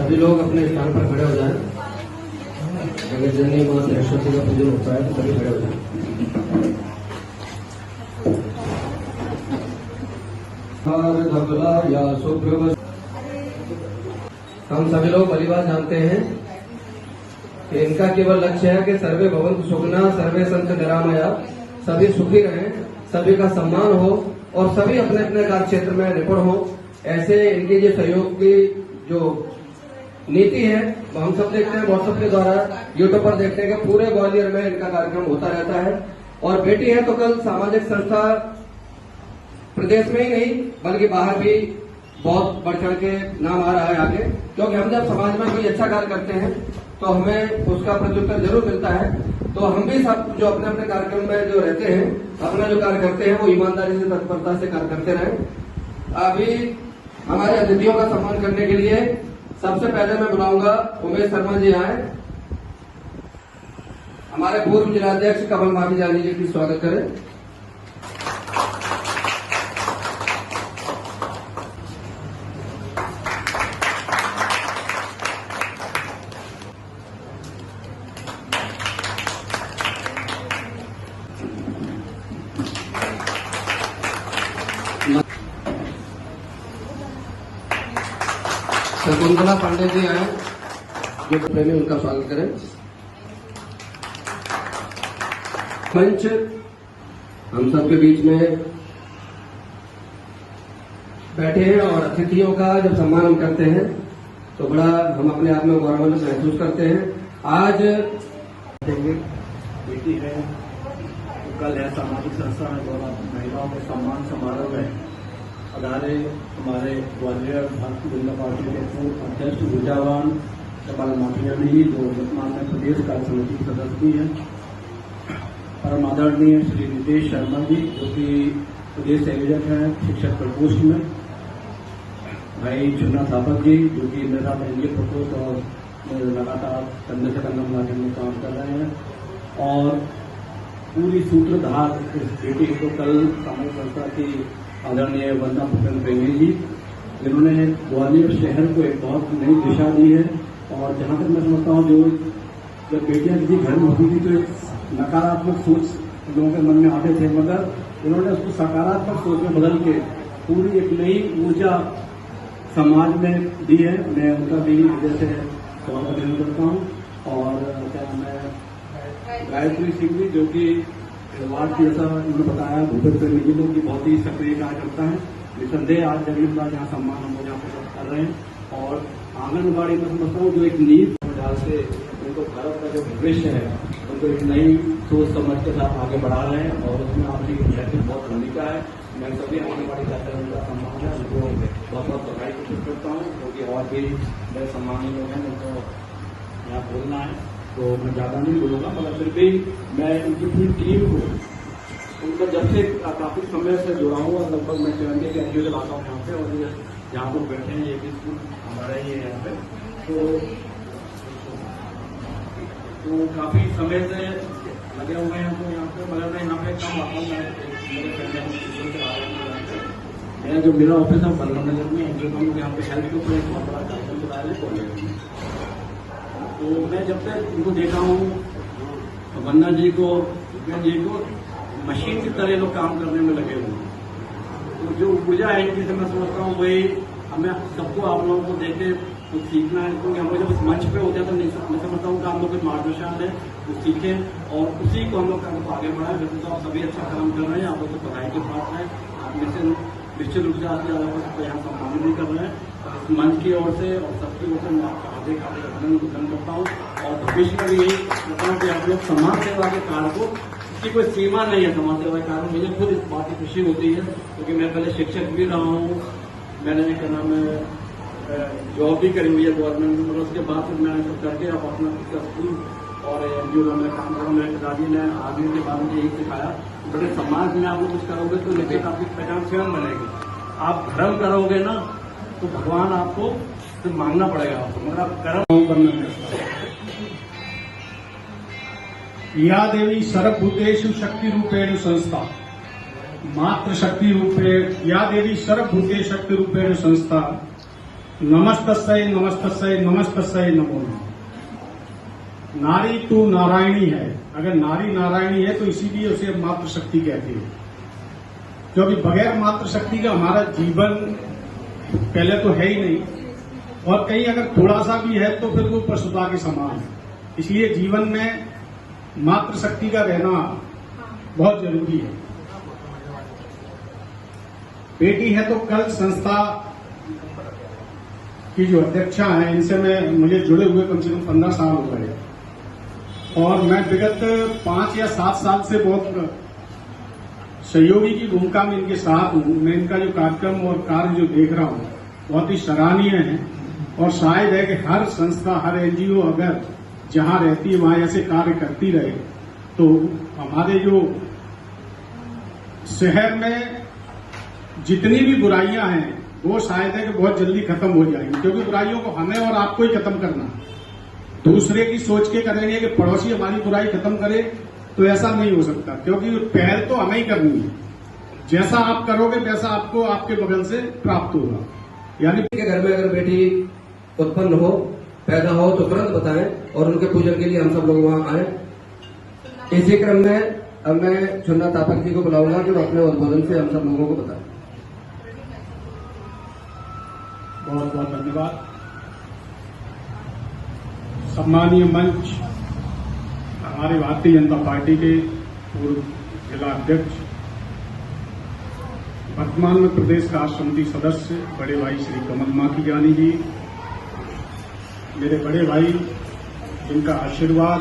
सभी लोग अपने स्थान पर खड़े हो जाएं। अगर जननी मां सरस्वती का पूजन होता है तो सभी खड़े हो जाएं। हम सभी लोग भलीभांति जानते हैं कि इनका केवल लक्ष्य है कि सर्वे भवन्तु सुखिनः, सर्वे सन्तु निरामया, सभी सुखी रहें, सभी का सम्मान हो और सभी अपने अपने कार्य क्षेत्र में निपुण हो। ऐसे इनकी जो सहयोग की जो नीति है वो हम सब देखते हैं, व्हाट्सएप के द्वारा यूट्यूब पर देखते हैं कि पूरे ग्वालियर में इनका कार्यक्रम होता रहता है। और बेटी है तो कल सामाजिक संस्था प्रदेश में ही नहीं बल्कि बाहर भी बहुत बढ़ चढ़ के नाम आ रहा है आगे, क्योंकि हम जब समाज में कोई अच्छा कार्य करते हैं तो हमें उसका प्रत्युत्तर जरूर मिलता है। तो हम भी सब जो अपने अपने कार्यक्रम में जो रहते हैं, अपना जो कार्य करते हैं वो ईमानदारी से तत्परता से कार्य करते रहें। अभी हमारे अतिथियों का सम्मान करने के लिए सबसे पहले मैं बुलाऊंगा उमेश शर्मा जी आए, हमारे पूर्व जिलाध्यक्ष कमल भाभी जानी जी की स्वागत करें। शकुंतला पांडे जी आए जो प्रेमी, उनका स्वागत करें। मंच हम सबके बीच में बैठे हैं और अतिथियों का जब सम्मान हम करते हैं तो बड़ा हम अपने आप में गौरवान्वित महसूस करते हैं। आज बेटी है तो कल है सामाजिक संस्था में द्वारा महिलाओं के सम्मान समारोह में अदारे हमारे ग्वालियर भारतीय जनता पार्टी के पूर्व अध्यक्ष ऊर्जावान कमल माफियानी जी, जो वर्तमान में प्रदेश कार्य समिति के सदस्य भी हैं, परम आदरणीय श्री नितेश शर्मा जी जो कि प्रदेश संयोजक हैं शिक्षक प्रकोष्ठ में, भाई चुन्ना थापक जी जो कि मेरा एनडीए प्रकोष्ठ और लगातार कंधे से कंधा मिलाकर में काम कर रहे हैं, और पूरी सूत्रधार इस बेटी को कल सामाजिक संस्था की आदरणीय वंदना भूपेंद्र प्रेमी जी, जिन्होंने ग्वालियर शहर को एक बहुत नई दिशा दी है। और जहां तक मैं समझता हूं, जो जब बेटियां किसी घर में होती थी तो एक नकारात्मक सोच लोगों के मन में आते थे, मगर इन्होंने उसको सकारात्मक सोच में बदल के पूरी एक नई ऊर्जा समाज में दी है। मैं उनका भी हृदय से स्वागत करता हूं। और क्या मैं गायत्री सिंह जी जो कि वार्ड की, जैसा उन्होंने बताया, भूपेंद्र प्रेमी जी लोग की बहुत ही सक्रिय कार्यकर्ता है। निसंदेह आज जगह बार जहाँ सम्मान हम लोग यहाँ पे कर रहे हैं। और आंगनबाड़ी में समझता हूँ जो एक नींव डाल से उनको भारत का जो भविष्य है उनको एक नई सोच समझ के साथ आगे बढ़ा रहे हैं, और उसमें आपकी बहुत भूमिका है। मैं सभी आंगनबाड़ी कार्यकर्ताओं का सम्मान है, उनको बहुत बहुत बधाई कोशिश करता हूँ, क्योंकि और भी बड़े सम्मानी लोग हैं उनको यहाँ बोलना है तो मैं ज्यादा नहीं बोलूंगा, मगर फिर भी मैं उनकी पूरी टीम को, उनका जब से काफी समय से जुड़ा हूँ और लगभग मैं 70 के एनजीओ चलाता हूँ यहाँ पे, और जहाँ पर बैठे हैं ये भी स्कूल हमारा ही है यहाँ पे, तो काफी समय से लगे हुए हैं तो यहाँ पे, मगर मैं यहाँ पे कम आता हूँ। मैं जो मेरा ऑफिस है बल्लभ नगर में एनजीओ यहाँ पे हेल्थ के ऊपर एक बहुत बड़ा कार्यक्रम चला है। तो मैं जब तक उनको देखा हूँ, वंदना जी को, मशीन की तरह लोग काम करने में लगे हुए हैं। तो जो ऊर्जा है इनकी से मैं समझता हूँ वही हमें सबको, आप लोगों को देख के कुछ सीखना है, क्योंकि हम लोग जब मंच पे होते हैं तो मैं समझता हूँ कि हम लोग कुछ मार्गदर्शन है वो सीखें और उसी को हम लोग आगे बढ़ाएं। वैसे तो आप सभी अच्छा काम कर रहे हैं, आप लोग तो पढ़ाई के पास है, आप निश्चित रूप से आपके अलावा सबको यहाँ सम्मानित भी कर रहे हैं। मंच की ओर से और सबकी ओर से मैं आपका हार्दिक अभिनंदन करता हूँ, और भविष्य में भी यही कहता हूँ कि आप लोग समाज सेवा के कार्य को, इसकी कोई सीमा नहीं है समाज सेवा के कार्य। मुझे खुद इस बात की खुशी होती है, क्योंकि मैं पहले शिक्षक भी रहा हूँ, मैंने क्या नाम है जॉब भी करी हुई है गवर्नमेंट में, उसके बाद फिर मैंने सब करके अब अपना स्कूल और एनजीओ में मैं काम करूँ। मेरे पिताजी ने आगे के बाद मुझे यही सिखाया, बड़े समाज में आप लोग कुछ करोगे तो निश्चित आपकी पहचान स्वयं बनेगी। आप धर्म करोगे ना तो भगवान आपको तो मांगना पड़ेगा आपको, मगर आप कर्म करना। या देवी सर्वभूतेषु शक्ति रूपेण संस्था, मात्र शक्ति रूपे या देवी सर्वभूते शक्ति रूपेण संस्था, नमस्तस्यै नमस्तस्यै नमस्तस्यै नमो नमः। नारी तू नारायणी है। अगर नारी नारायणी है तो इसीलिए उसे मातृशक्ति कहते हैं, क्योंकि बगैर मातृशक्ति का हमारा जीवन पहले तो है ही नहीं, और कहीं अगर थोड़ा सा भी है तो फिर वो पशुता के समान है। इसलिए जीवन में मातृशक्ति का रहना बहुत जरूरी है। बेटी है तो कल संस्था की जो अध्यक्षा है, इनसे मुझे जुड़े हुए कम से कम 15 साल हो गए, और मैं विगत 5 या 7 साल से बहुत सहयोगी की भूमिका में इनके साथ हूं। मैं इनका जो कार्यक्रम और कार्य जो देख रहा हूं बहुत ही सराहनीय है, और शायद है कि हर संस्था, हर एनजीओ अगर जहां रहती है वहां ऐसे कार्य करती रहे तो हमारे जो शहर में जितनी भी बुराइयां हैं वो शायद है कि बहुत जल्दी खत्म हो जाएंगी, क्योंकि बुराइयों को हमें और आपको ही खत्म करना। दूसरे की सोच के करेंगे कि पड़ोसी हमारी बुराई खत्म करे, तो ऐसा नहीं हो सकता, क्योंकि पहल तो हमें ही करनी है। जैसा आप करोगे वैसा आपको आपके बगल से प्राप्त होगा। यानी के घर में अगर बेटी उत्पन्न हो, पैदा हो तो तुरंत बताएं, और उनके पूजन के लिए हम सब लोग वहां आए। इसी क्रम में अब मैं चुन्ना तापक जी को बुलाऊंगा कि वो अपने उद्बोधन से हम सब लोगों को बताएं। बहुत बहुत धन्यवाद। सम्मानीय मंच, हमारे भारतीय जनता पार्टी के पूर्व जिला अध्यक्ष, वर्तमान में प्रदेश राष्ट्र समिति सदस्य बड़े भाई श्री कमल माखीजानी जी, मेरे बड़े भाई जिनका आशीर्वाद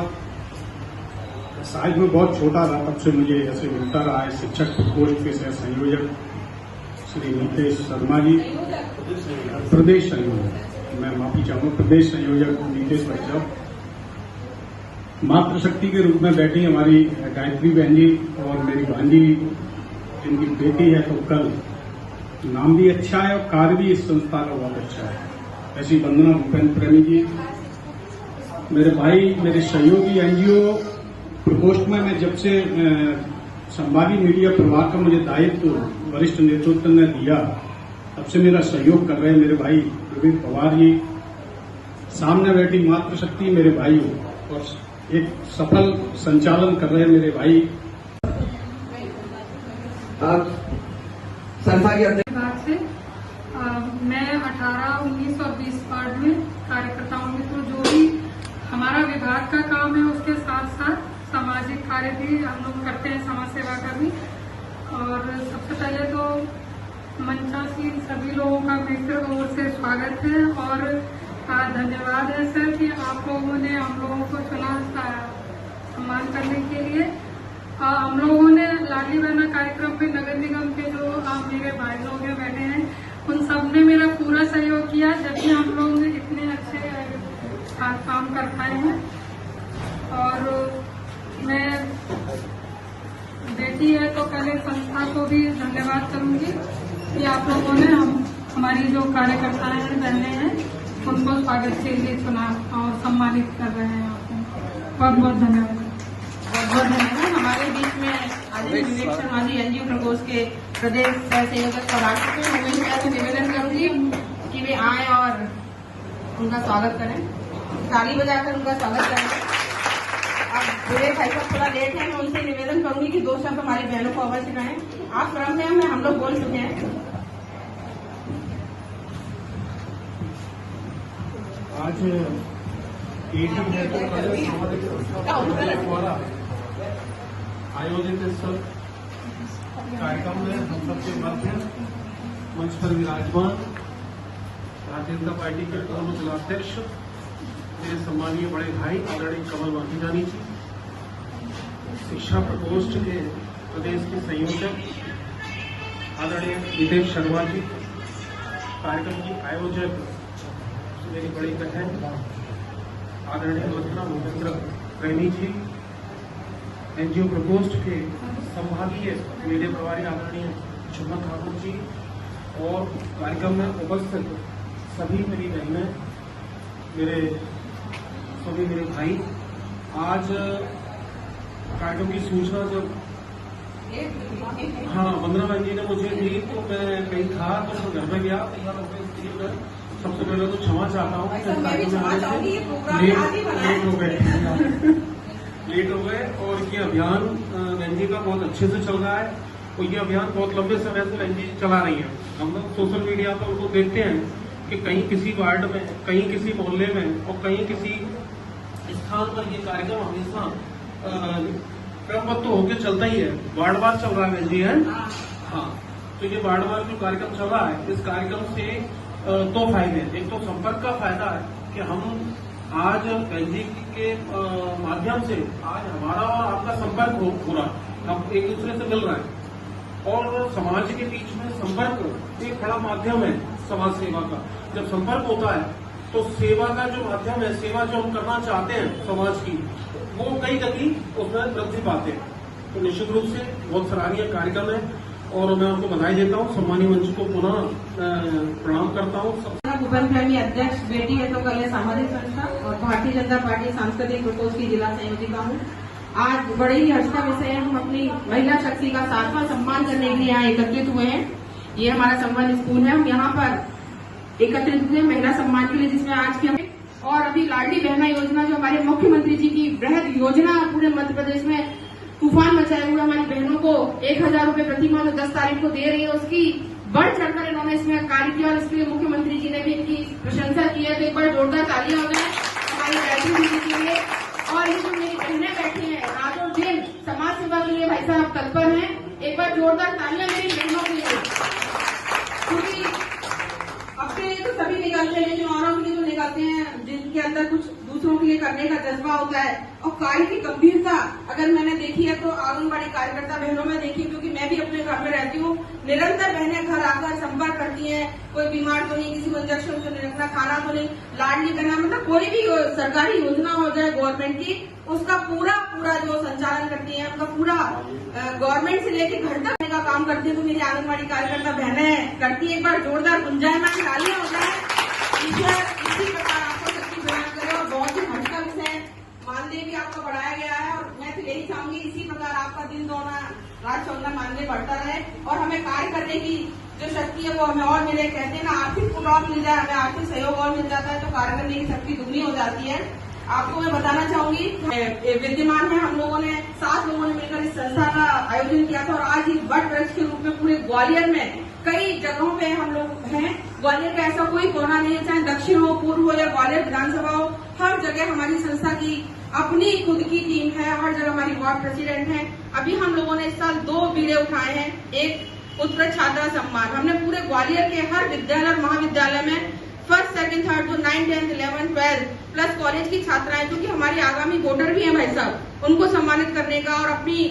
शायद मैं बहुत छोटा था तब से मुझे ऐसे मिलता रहा है, शिक्षक प्रकोष्ठ के सह संयोजक श्री नीतेश शर्मा जी, प्रदेश संयोजक, मैं माफी चाहूंगा, प्रदेश संयोजक नीतेश भाई साहब, मातृशक्ति के रूप में बैठी हमारी गायत्री बहन जी, और मेरी भांजी जिनकी बेटी है, तो कल नाम भी अच्छा है और कार्य भी इस संस्था का बहुत अच्छा है, ऐसी वंदना भूपेंद्र प्रेमी जी, मेरे भाई, मेरे सहयोगी एनजीओ प्रकोष्ठ में मैं जब से संवादी मीडिया प्रभाग का मुझे दायित्व वरिष्ठ नेतृत्व ने दिया, तब से मेरा सहयोग कर रहे हैं मेरे भाई प्रवीण पवार जी, सामने बैठी मातृशक्ति मेरे भाई, और एक सफल संचालन कर रहे हैं मेरे भाई। आप संस्था के अध्यक्ष विभाग से मैं 18, 19 और 20 वार्ड में कार्यकर्ताओं में, तो जो भी हमारा विभाग का काम है उसके साथ साथ सामाजिक कार्य भी हम लोग करते हैं, समाज सेवा का भी। और सबसे पहले तो मंचासीन सभी लोगों का मेरी ओर से स्वागत है, और धन्यवाद है सर कि आप लोगों ने हम लोगों को चुना सम्मान करने के लिए। हम लोगों ने लाडली बहना कार्यक्रम में नगर निगम के जो मेरे भाई लोग हैं बैठे हैं, उन सब ने मेरा पूरा सहयोग किया, जब भी हम लोग इतने अच्छे काम कर पाए हैं। और मैं बेटी है तो पहले संस्था को भी धन्यवाद करूंगी कि आप लोगों ने हमारी जो कार्यकर्ता हैं, बहने हैं, उनको स्वागत के लिए चुना और सम्मानित कर रहे हैं। आपको बहुत बहुत धन्यवाद। बहुत धन्यवाद। हमारे बीच में आज विवेक शर्मा जी एनजीओ प्रकोष्ठ के प्रदेश संयोजक पधार चुके हैं। मैं इनसे निवेदन करूंगी कि वे आए और उनका स्वागत करें, ताली बजाकर उनका स्वागत करें। अब विवेक भाई साहब थोड़ा लेट है, मैं उनसे निवेदन करूंगी कि 2 शब्द हमारी बहनों को अवश्य कहें। आप स्वयं से हम लोग बोल चुके हैं। आज द्वारा आयोजित इस कार्यक्रम में हम सबके मध्य मंच पर विराजमान भारतीय जनता पार्टी के पूर्व जिलाध्यक्ष मेरे सम्मानीय बड़े भाई आदरणीय कमल माखीजानी जी, शिक्षा प्रकोष्ठ के प्रदेश के संयोजक आदरणीय नीतेश शर्मा जी, कार्यक्रम की आयोजक मेरी बड़ी बहन आदरणीय वंदना भूपेंद्र प्रेमी जी, एनजीओ प्रकोष्ठ के संभागीय मीडिया प्रभारी आदरणीय चुन्ना ठाकुर जी, और कार्यक्रम में उपस्थित सभी मेरी बहनें, सभी मेरे भाई। आज कार्यक्रम की सूचना जब वंदना बहन जी ने मुझे दी तो मैं कहीं था, तो मैं घर में गया, सबसे पहले तो क्षमा चाहता हूँ ऐसा मैं भी क्षमा चाहूंगी, ये प्रोग्राम आज ही बना है। लेट हो गए और ये अभियान बहन जी का बहुत अच्छे से चल रहा है और ये अभियान बहुत लंबे समय से बहन जी चला रही है। हम लोग सोशल मीडिया पर उनको देखते हैं कि कहीं किसी वार्ड में, कहीं किसी मोहल्ले में और कहीं किसी स्थान पर ये कार्यक्रम हमेशा क्रमबद्ध होकर चलता ही है, वार्ड वार चल रहा है बहन जी, है। हाँ, तो ये वार्ड वार जो कार्यक्रम चल रहा है, इस कार्यक्रम से दो फायदे हैं। एक तो संपर्क का फायदा है कि हम आज बहन जी के माध्यम से आज हमारा और आपका संपर्क हो रहा है, हम एक दूसरे से मिल रहे हैं और समाज के बीच में संपर्क एक बड़ा माध्यम है समाज सेवा का। जब संपर्क होता है तो सेवा का जो माध्यम है, सेवा जो हम करना चाहते हैं समाज की, वो कई गति उसमें वृद्धि पाते हैं। तो निश्चित रूप से बहुत सराहनीय कार्यक्रम है और मैं उनको बधाई देता हूँ। सम्मानीय मंच को पुनः प्रणाम करता हूँ। भूपेन प्रेमी अध्यक्ष बेटी है तो कल सामाजिक संस्था और भारतीय जनता पार्टी सांस्कृतिक प्रकोष्ठ की जिला संयोजिका हूँ। आज बड़े ही हर्ष का विषय है, हम अपनी महिला शक्ति का 7वां सम्मान करने के लिए यहाँ एकत्रित हुए हैं। ये हमारा सम्मान स्कूल है, हम यहाँ पर एकत्रित हुए महिला सम्मान के लिए, जिसमें आज की और अभी लाडली बहना योजना जो हमारे मुख्यमंत्री जी की बृहद योजना पूरे मध्य प्रदेश में तूफान मचाए हुए हमारी बहनों को 1000 रुपए प्रति माह 10 तारीख को दे रही है, उसकी बढ़ चढ़कर इन्होंने इसमें कार्य किया और इसके लिए मुख्यमंत्री जी ने भी इनकी प्रशंसा की है। तो एक बार जोरदार तालियां हो जाए हमारी बैठी दीदी के लिए। और ये जो मेरी बहनें बैठी हैं रातों दिन समाज सेवा के लिए भाई साहब तत्पर हैं, एक बार जोरदार तालियां मेरी बहनों के लिए, क्योंकि अपने लिए तो सभी निकालते हैं लेकिन औरों के लिए तो निकालते हैं जिनके अंदर कुछ दूसरों के लिए करने का जज्बा होता है और कार्य की गंभीरता अगर मैंने देखी है तो आंगनबाड़ी कार्यकर्ता बहनों में देखी, क्योंकि मैं भी अपने घर में रहती हूँ। निरंतर बहनें घर आकर संपर्क करती हैं, कोई बीमार तो नहीं, किसी को इंजेक्शन तो नहीं रखना, खाना तो नहीं, लाडली बहना, मतलब कोई भी सरकारी योजना हो जाए गवर्नमेंट की, उसका पूरा जो संचालन करती है, उनका पूरा गवर्नमेंट से लेकर घर तक का काम करती है। तो मेरी आंगनबाड़ी कार्यकर्ता बहनें करती है। एक बार जोरदार गुंजायमान तालियां हो जाए। ईश्वर इसी प्रकार आपको शक्ति प्रदान करे और बहुत ही हर्ष का विषय मानदेय भी आपका बढ़ाया गया है और मैं तो यही चाहूंगी इसी प्रकार आपका दिन दोना रात चौदह मानदेय बढ़ता रहे और हमें कार्य करने की जो शक्ति है वो हमें और मिले। कहते हैं ना, आर्थिक पुटौर मिल जाए, हमें आर्थिक सहयोग और मिल जाता है तो कार्य करने की शक्ति दुगनी हो जाती है। आपको मैं बताना चाहूंगी, विद्यमान है, हम लोगों ने 7 लोगों ने मिलकर इस संस्था का आयोजन किया था और आज इस वट वृक्ष के रूप में पूरे ग्वालियर में कई जगहों पे हम लोग हैं। ग्वालियर का ऐसा कोई कोना नहीं है, चाहे दक्षिण हो, पूर्व हो या ग्वालियर विधानसभा हो, हर जगह हमारी संस्था की अपनी खुद की टीम है, हर जगह हमारी वार्ड प्रेसिडेंट है। अभी हम लोगों ने इस साल 2 बीड़े उठाए हैं, एक उत्कृष्ट छात्रा सम्मान। हमने पूरे ग्वालियर के हर विद्यालय और महाविद्यालय में 1st, 2nd, 3rd जो 9, 10, 11, 12 प्लस कॉलेज की छात्राएं, क्योंकि हमारी आगामी वोटर भी हैं भाई साहब, उनको सम्मानित करने का और अपनी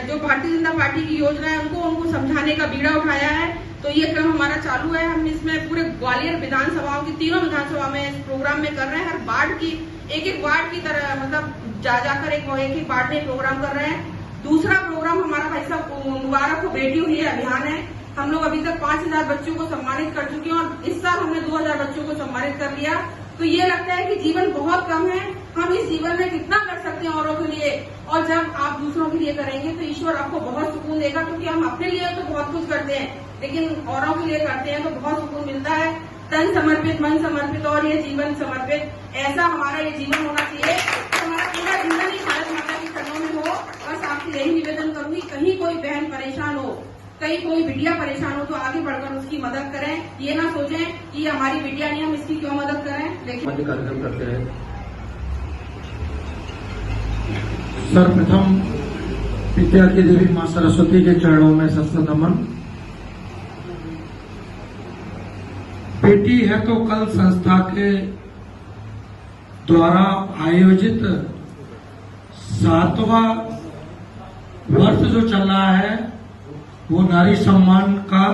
जो भारतीय जनता पार्टी की योजना है उनको समझाने का बीड़ा उठाया है। तो ये क्रम हमारा चालू है। हम इसमें पूरे ग्वालियर विधानसभाओं की तीनों विधानसभा में इस प्रोग्राम में कर रहे हैं। हर वार्ड की एक वार्ड की तरह मतलब जाकर एक वार्ड में प्रोग्राम कर रहे हैं। दूसरा प्रोग्राम हमारा भाई साहब मुबारक हो बेटी हुई है अभियान है। हम लोग अभी तक 5000 बच्चों को सम्मानित कर चुके हैं और इस साल हमने 2000 बच्चों को सम्मानित कर लिया। तो ये लगता है कि जीवन बहुत कम है, हम इस जीवन में कितना कर सकते हैं औरों के लिए, और जब आप दूसरों के लिए करेंगे तो ईश्वर आपको बहुत सुकून देगा। क्योंकि हम अपने लिए तो बहुत कुछ करते हैं लेकिन औरों के लिए करते हैं तो बहुत सुकून मिलता है। तन समर्पित, मन समर्पित और ये जीवन समर्पित, ऐसा हमारा ये जीवन होना चाहिए। तो हमारा पूरा जीवन ही भारत माता के चरणों में हो। बस आपसे यही निवेदन करूंगी, कहीं कोई बहन परेशान हो, कहीं कोई बिटिया परेशान हो तो आगे बढ़कर उसकी मदद करें। ये ना सोचें कि हमारी बिटिया नहीं, हम इसकी क्यों मदद करें। देखिए कार्यक्रम करते हैं। सर्वप्रथम विद्या की देवी मां सरस्वती के चरणों में सत्संग नमन। बेटी है तो कल संस्था के द्वारा आयोजित 7वां वर्ष जो चल रहा है वो नारी सम्मान का,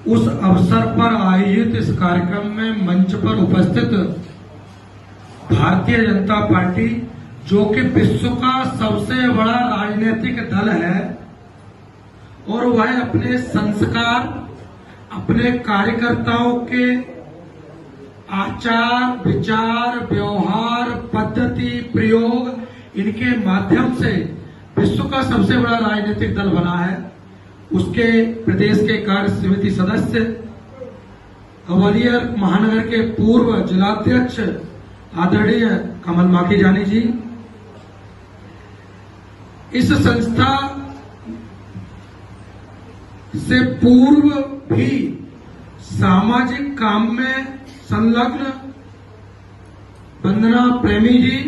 उस अवसर पर आयोजित इस कार्यक्रम में मंच पर उपस्थित भारतीय जनता पार्टी जो कि विश्व का सबसे बड़ा राजनीतिक दल है और वह अपने संस्कार, अपने कार्यकर्ताओं के आचार विचार व्यवहार पद्धति प्रयोग इनके माध्यम से विश्व का सबसे बड़ा राजनीतिक दल बना है। उसके प्रदेश के कार्य समिति सदस्य ग्वालियर महानगर के पूर्व जिलाध्यक्ष आदरणीय कमल माखीजानी जी, इस संस्था से पूर्व भी सामाजिक काम में संलग्न वंदना प्रेमी जी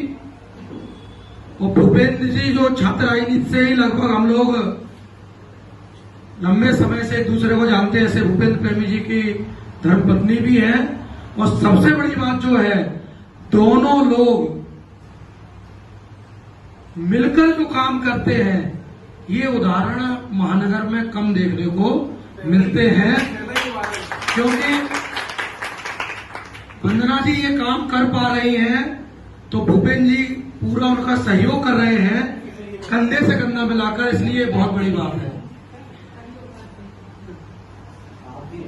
और भूपेंद्र जी, जो छात्र राजनीति से ही लगभग हम लोग लंबे समय से एक दूसरे को जानते हैं, ऐसे भूपेंद्र प्रेमी जी की धर्मपत्नी भी है। और सबसे बड़ी बात जो है, दोनों लोग मिलकर जो काम करते हैं, ये उदाहरण महानगर में कम देखने को मिलते हैं, क्योंकि वंदना जी ये काम कर पा रही हैं तो भूपेंद्र जी पूरा उनका सहयोग कर रहे हैं, कंधे से कंधा मिलाकर, इसलिए बहुत बड़ी बात है।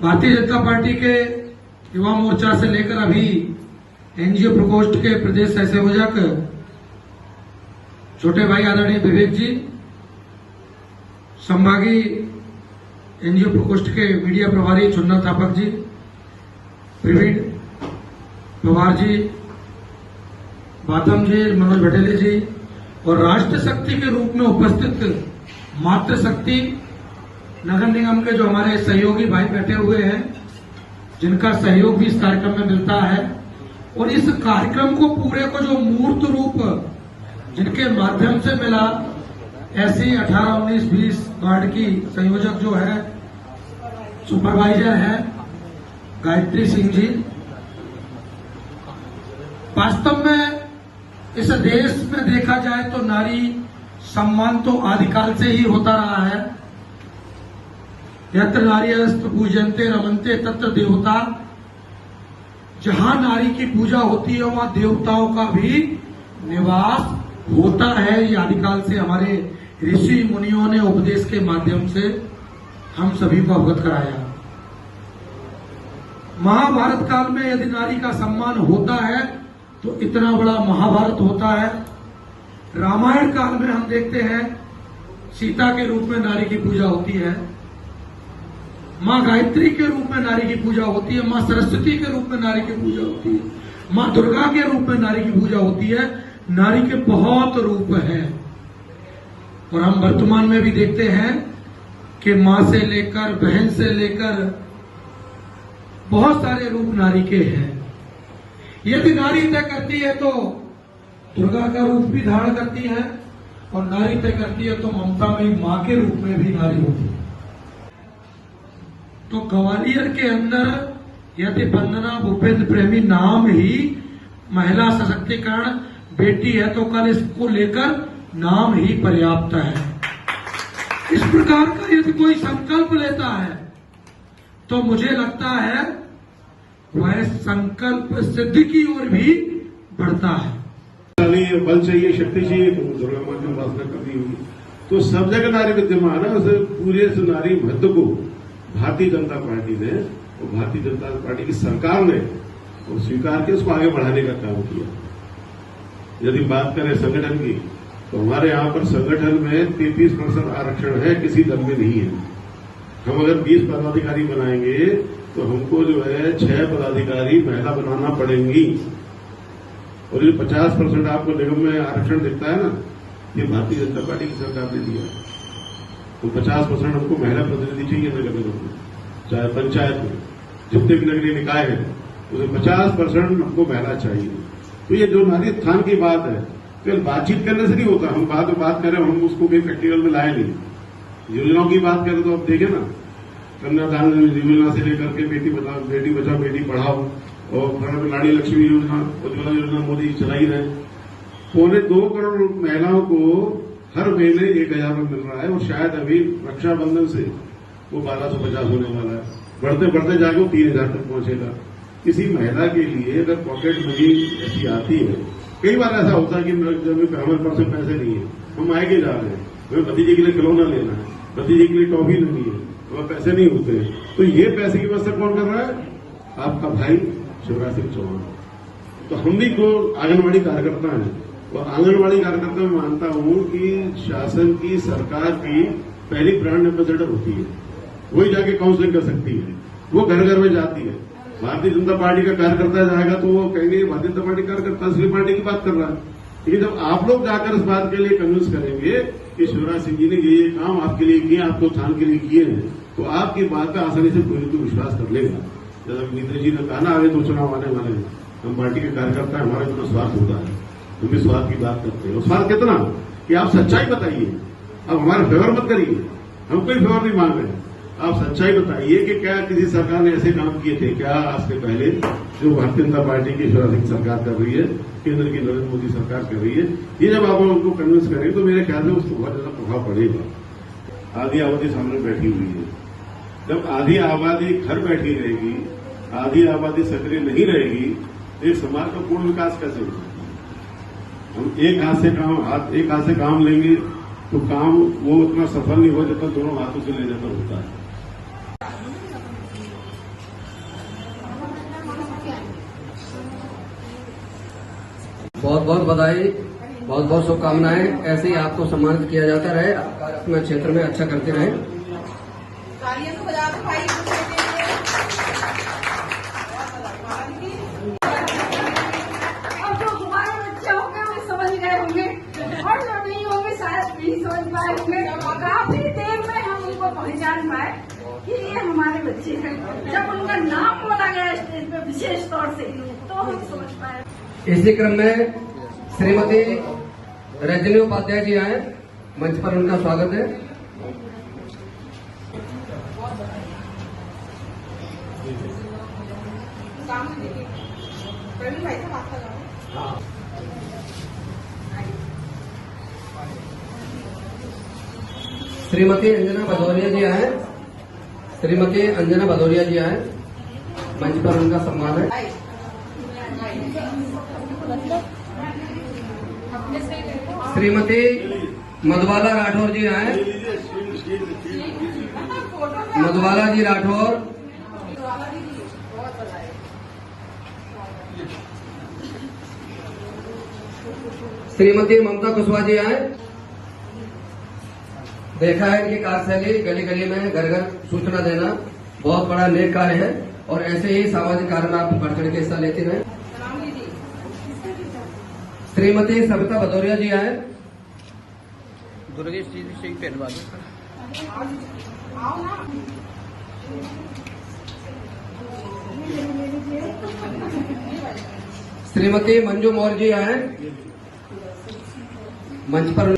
भारतीय जनता पार्टी के युवा मोर्चा से लेकर अभी एनजीओ प्रकोष्ठ के प्रदेश सह संयोजक छोटे भाई आदरणीय विवेक जी, संभागीय एनजीओ प्रकोष्ठ के मीडिया प्रभारी चुन्ना थापक जी, प्रवीण पवार जी, बाथम जी, मनोज भटेले जी, और राष्ट्र शक्ति के रूप में उपस्थित मातृशक्ति नगर निगम के जो हमारे सहयोगी भाई बैठे हुए हैं, जिनका सहयोग भी इस कार्यक्रम में मिलता है, और इस कार्यक्रम को पूरे को जो मूर्त रूप जिनके माध्यम से मिला, ऐसी 18, 19, 20 वार्ड की संयोजक जो है, सुपरवाइजर है गायत्री सिंह जी। वास्तव में इस देश में देखा जाए तो नारी सम्मान तो आदिकाल से ही होता रहा है। यत्र नार्यस्तु पूजन्ते रमन्ते तत्र देवता, जहां नारी की पूजा होती है वहां देवताओं का भी निवास होता है। ये आदिकाल से हमारे ऋषि मुनियों ने उपदेश के माध्यम से हम सभी को अवगत कराया। महाभारत काल में यदि नारी का सम्मान होता है तो इतना बड़ा महाभारत होता है। रामायण काल में हम देखते हैं सीता के रूप में नारी की पूजा होती है, मां गायत्री के रूप में नारी की पूजा होती है, मां सरस्वती के रूप में नारी की पूजा होती है, मां दुर्गा के रूप में नारी की पूजा होती है। नारी के बहुत रूप हैं और हम वर्तमान में भी देखते हैं कि मां से लेकर बहन से लेकर बहुत सारे रूप नारी के हैं। यदि नारी तय करती है तो दुर्गा का रूप भी धारण करती है, और नारी तय करती है तो ममता में मां के रूप में भी नारी होती है। तो ग्वालियर के अंदर यदि वंदना भूपेंद्र प्रेमी नाम ही महिला सशक्तिकरण बेटी है, तो कल इसको लेकर नाम ही पर्याप्त है। इस प्रकार का यदि कोई संकल्प लेता है तो मुझे लगता है वह संकल्प सिद्धि की ओर भी बढ़ता है। बल चाहिए, शक्ति चाहिए, तो दुर्गा मां की उपासना करनी होगी। तो सब जगह नारी विद्यमान है। उसे पूरे नारी महत्व को भारतीय जनता पार्टी ने और भारतीय जनता पार्टी की सरकार ने और स्वीकार के उसको आगे बढ़ाने का काम किया। यदि बात करें संगठन की, तो हमारे यहाँ पर संगठन में 33% आरक्षण है, किसी दल में नहीं है। हम अगर 20 पदाधिकारी बनाएंगे तो हमको जो है 6 पदाधिकारी महिला बनाना पड़ेंगी। और ये 50% आपको निगम में आरक्षण दिखता है ना, ये भारतीय जनता पार्टी की सरकार ने दिया। तो 50% हमको महिला प्रतिनिधि चाहिए नगर निगम में, चाहे पंचायत में, जितने भी नगरीय निकाय है, उसमें 50% हमको महिला चाहिए। तो ये जो नारी उत्थान की बात है, केवल बातचीत करने से नहीं होता। हम बात करें, हम उसको भी प्रैक्टिकल में लाए नहीं। योजनाओं की बात करें तो आप देखें ना, कन्यादान योजना से लेकर के बेटी बचाओ बेटी पढ़ाओ, और लाड़ी लक्ष्मी योजना, उज्ज्वला योजना मोदी चला ही रहे। 2.25 करोड़ महिलाओं को हर महीने 1,000 रुपये मिल रहा है, और शायद अभी रक्षाबंधन से वो 1250 होने वाला है। बढ़ते बढ़ते जाके वो 3,000 तक पहुंचेगा। किसी महिला के लिए अगर पॉकेट मनी ऐसी आती है, कई बार ऐसा होता है कि हमारे पास पैसे नहीं है, हम आगे जा रहे हैं, हमें भतीजे के लिए खिलौना लेना है, भतीजे के लिए टॉफी लेनी है, हमें पैसे नहीं होते हैं, तो ये पैसे की व्यवस्था कौन कर रहा है? आपका भाई शिवराज सिंह चौहान। तो हम भी को आंगनबाड़ी कार्यकर्ता हैं, और आंगनबाड़ी कार्यकर्ता में मानता हूं कि शासन की, सरकार की पहली ब्रांड एम्बेसडर होती है। वही जाके काउंसलिंग कर सकती है, वो घर घर में जाती है। भारतीय जनता पार्टी का कार्यकर्ता जाएगा तो वो कहेंगे भारतीय जनता पार्टी कार्यकर्ता दूसरी पार्टी की बात कर रहा है। लेकिन जब आप लोग जाकर इस बात के लिए कन्विंस करेंगे कि शिवराज सिंह जी ने ये काम आपके लिए किए, आपको उत्थान के लिए किए हैं, तो आपकी बात का आसानी से कोई तो विश्वास कर लेगा। जैसा मित्र जी ने कहा ना, आगे तो चुनाव आने वाले हैं, हम पार्टी के कार्यकर्ता है, हमारा इतना स्वार्थ होता है, हम भी स्वार्थ की बात करते हैं। और स्वार्थ कितना कि आप सच्चाई बताइए, अब हमारा फेवर मत करिए, हम कोई फेवर नहीं मांग रहे। आप सच्चाई बताइए कि क्या किसी सरकार ने ऐसे काम किए थे क्या आज से पहले जो भारतीय जनता पार्टी की शिवराज सिंह सरकार कर रही है, केंद्र की नरेंद्र मोदी सरकार कर रही है। ये जब आप उनको कन्विंस करेंगे तो मेरे ख्याल से उसको बहुत ज्यादा प्रभाव पड़ेगा। आधी आबादी सामने बैठी हुई है, जब आधी आबादी घर बैठी रहेगी, आधी आबादी सक्रिय नहीं रहेगी, एक समाज का पूर्ण विकास कैसे होगा? हम एक हाथ से काम लेंगे तो काम वो उतना सफल नहीं हो जितना दोनों हाथों से लेने पर होता है। बहुत बहुत बधाई, बहुत बहुत शुभकामनाएं। ऐसे ही आपको सम्मानित किया जाता रहे, आप अपने क्षेत्र में अच्छा करते रहे। तालियां तो बजा दो भाई। अब जो हमारे बच्चे होंगे वे समझ गए होंगे और जो नहीं होंगे शायद नहीं समझ पाए होंगे। काफी देर में हम उनको पहचान पाए कि ये हमारे बच्चे हैं। जब उनका नाम बोला गया स्टेज पे विशेष तौर से तो हम समझ पाए। इसी क्रम में श्रीमती रजनी उपाध्याय जी आए, मंच पर उनका स्वागत है। प्रवीण भाई से बात कर रहा हूँ। श्रीमती अंजना भदौरिया जी आए, श्रीमती अंजना भदौरिया जी आए, मंच पर उनका सम्मान है। श्रीमती मधुबाला राठौर जी आए, मधुबाला जी राठौर। श्रीमती ममता कुशवाहा जी आए। देखा है इनकी कार्यशैली, गली गली में घर घर सूचना देना बहुत बड़ा नेक कार्य है और ऐसे ही सामाजिक कार्य में आप बढ़ चढ़ के हिस्सा लेती रहे। श्रीमती सविता भदौरिया जी आए। दुर्गेश जी से पहलवा श्रीमती मंजू मौर्य जी आए, मंच पर।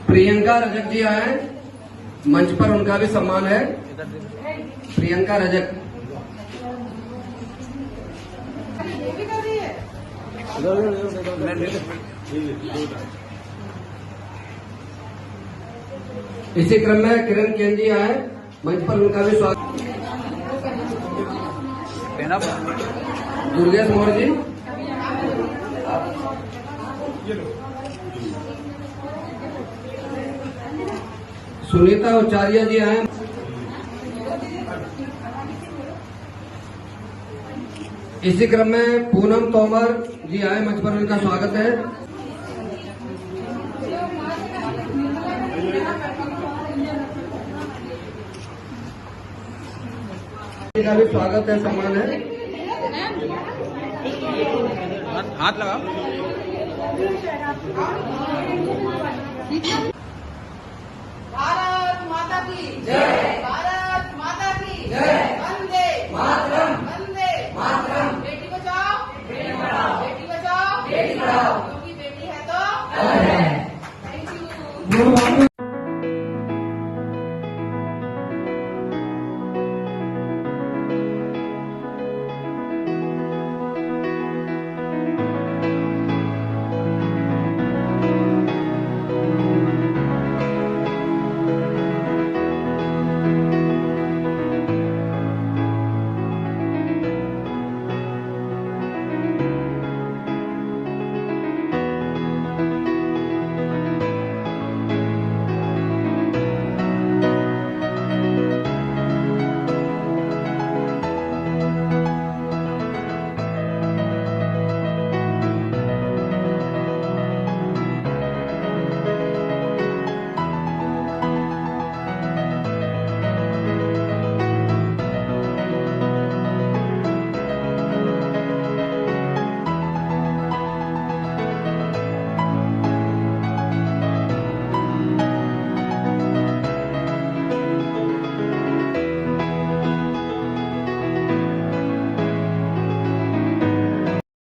प्रियंका रजक जी आए, मंच पर उनका भी सम्मान है। प्रियंका रजक। इसी क्रम में किरण केन जी आए, मंच पर उनका भी स्वागत। दुर्गेश मौर्य जी। सुनीता आचार्य जी आए। इसी क्रम में पूनम तोमर जी आए, मंच पर उनका स्वागत है। का भी स्वागत है, सम्मान है। हाथ लगाओ। भारत माता की जय, भारत माता की जय, वंदे मातरम, वंदे मातरम। बेटी बचाओ, बेटी पढ़ाओ, बेटी बचाओ, बेटी पढ़ाओ, क्योंकि बेटी है तो थैंक यू।